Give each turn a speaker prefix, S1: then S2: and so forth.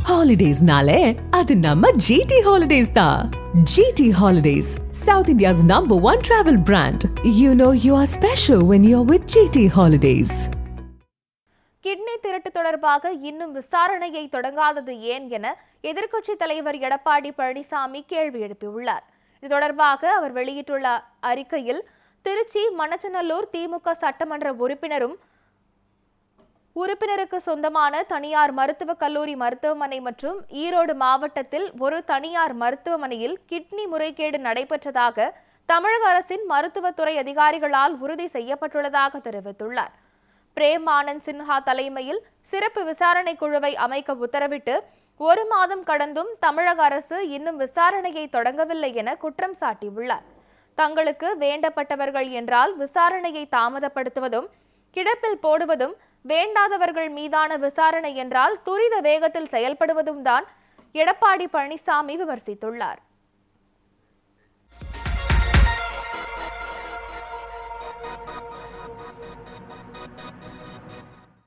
S1: ஹாலிடேஸ்னாலே அது நம்ம ஜிடி ஹாலிடேஸ் தான். GT Holidays, South India's #1 travel brand. You know you are special when you're with GT Holidays.
S2: Kidney திருட்டு தொடர்பாக இன்னும் விசாரணையை தொடங்காதது ஏன் என எதிர்க்கட்சித் தலைவர் எடப்பாடி பழனிசாமி கேள்வி எழுப்பியுள்ளார். இது தொடர்பாக அவர் வெளியிட்டுள்ள அறிக்கையில், திருச்சி மணச்சநல்லூர் திமுக சட்டமன்ற உறுப்பினருக்கு சொந்தமான தனியார் மருத்துவக் கல்லூரி மருத்துவமனை மற்றும் ஈரோடு மாவட்டத்தில் ஒரு தனியார் மருத்துவமனையில் கிட்னி முறைகேடு நடைபெற்றதாக தமிழக அரசின் மருத்துவத்துறை அதிகாரிகளால் உறுதி செய்யப்பட்டுள்ளதாக தெரிவித்துள்ளார். பிரேம் ஆனந்த் சின்ஹா தலைமையில் சிறப்பு விசாரணை குழுவை அமைக்க உத்தரவிட்டு 1 மாதம் கடந்தும் தமிழக அரசு இன்னும் விசாரணையை தொடங்கவில்லை என குற்றம் சாட்டியுள்ளார். தங்களுக்கு வேண்டப்பட்டவர்கள் என்றால் விசாரணையை தாமதப்படுத்துவதும், கிடப்பில் போடுவதும், வேண்டாதவர்கள் மீதான விசாரணை என்றால் துரித வேகத்தில் செயல்படுவதும் தான் எடப்பாடி பழனிசாமி விமர்சித்துள்ளார்.